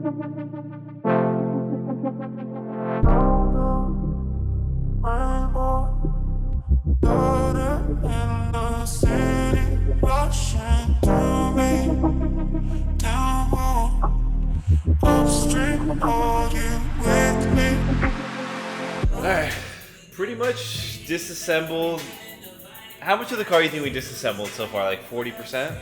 Alright, pretty much disassembled. How much of the car do you think we disassembled so far? Like 40%?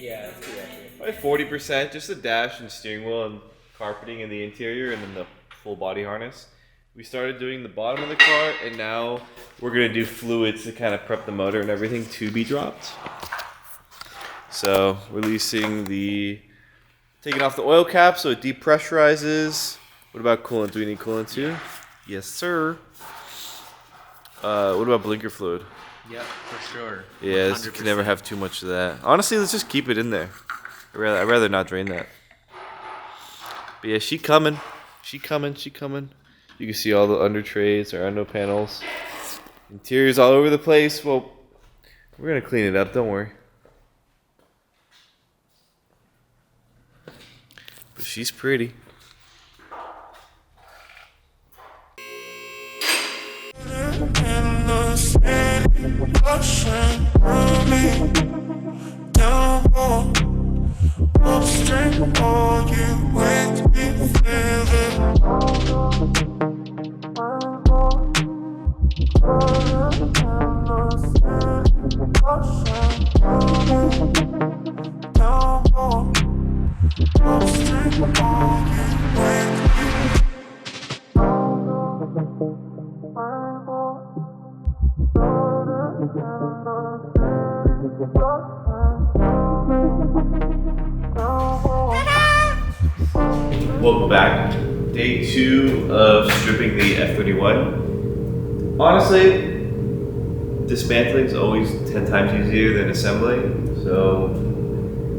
Yeah, that's pretty accurate. Probably 40%, just the dash and steering wheel and carpeting in the interior and then the full body harness. We started doing the bottom of the car and now we're going to do fluids to kind of prep the motor and everything to be dropped. So releasing taking off the oil cap so it depressurizes. What about coolant? Do we need coolant too? Yes, sir. What about blinker fluid? Yep, for sure. Yeah, you can never have too much of that. Honestly, let's just keep it in there. I'd rather not drain that. But yeah, she coming. She coming. You can see all the under trays or under panels. Interior's all over the place. Well, we're going to clean it up. Don't worry. But she's pretty. Welcome back. Day 2 of stripping the F81. Honestly, dismantling is always 10 times easier than assembling. So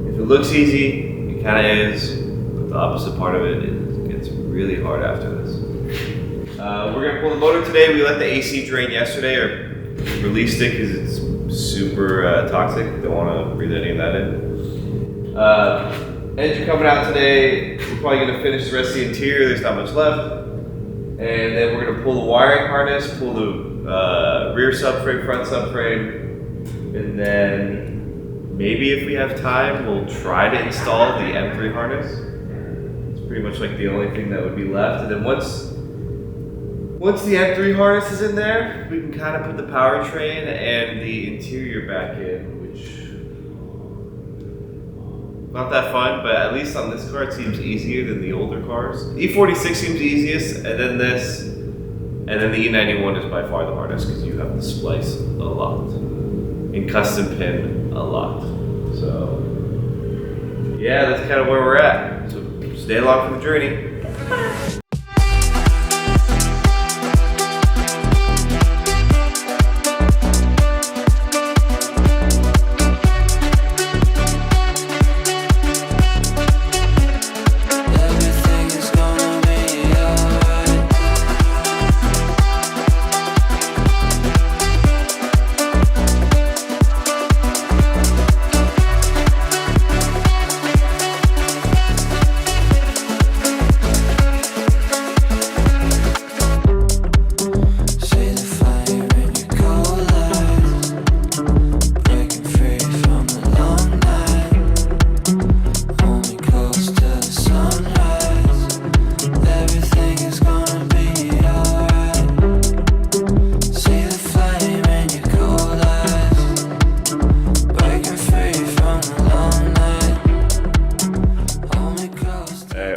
if it looks easy, it kind of is. But the opposite part of it gets really hard after this. We're going to pull the motor today. We let the AC drain yesterday, or released it because it's super toxic. Don't want to breathe any of that in. Engine coming out today. We're probably going to finish the rest of the interior. There's not much left. And then we're going to pull the wiring harness, pull the rear subframe, front subframe. And then maybe if we have time, we'll try to install the M3 harness. It's pretty much like the only thing that would be left. And then once the M3 harness is in there, we can kind of put the powertrain and the interior back in, which not that fun, but at least on this car it seems easier than the older cars. E46 seems easiest, and then this, and then the E91 is by far the hardest because you have to splice a lot and custom pin a lot. So yeah, that's kind of where we're at. So stay along for the journey.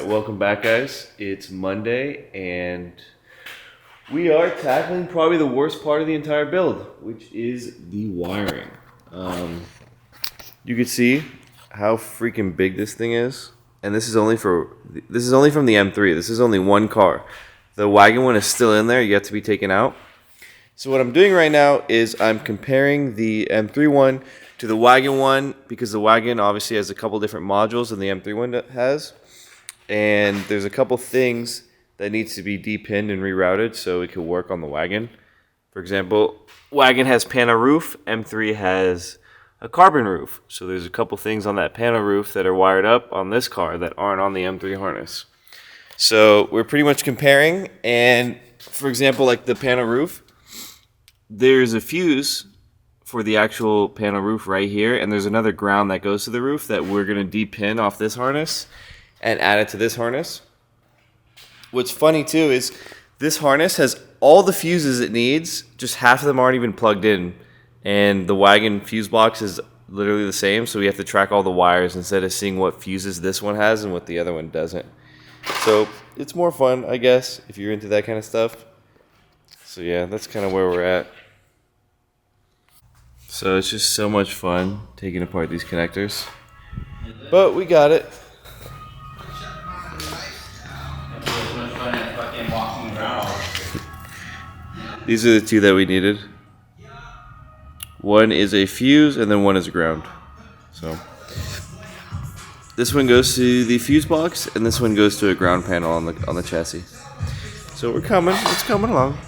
Welcome back, guys. It's Monday and we are tackling probably the worst part of the entire build, which is the wiring. You can see how freaking big this thing is, and this is only from the M3. This is only one car. The Wagon one is still in there, yet to be taken out. So what I'm doing right now is I'm comparing the M3 one to the Wagon one, because the Wagon obviously has a couple different modules than the M3 one has. And there's a couple things that needs to be depinned and rerouted so it can work on the Wagon. For example, Wagon has pana roof, M3 has a carbon roof. So there's a couple things on that panel roof that are wired up on this car that aren't on the M3 harness. So we're pretty much comparing, and for example, like the panel roof, there's a fuse for the actual panel roof right here, and there's another ground that goes to the roof that we're going to de-pin off this harness and add it to this harness. What's funny too is this harness has all the fuses it needs, just half of them aren't even plugged in, and the Wagon fuse box is literally the same, so we have to track all the wires instead of seeing what fuses this one has and what the other one doesn't. So it's more fun, I guess, if you're into that kind of stuff. So yeah, that's kind of where we're at. So it's just so much fun taking apart these connectors. But we got it. These are the two that we needed. One is a fuse and then one is a ground. So this one goes to the fuse box and this one goes to a ground panel on the chassis. So we're coming. It's coming along.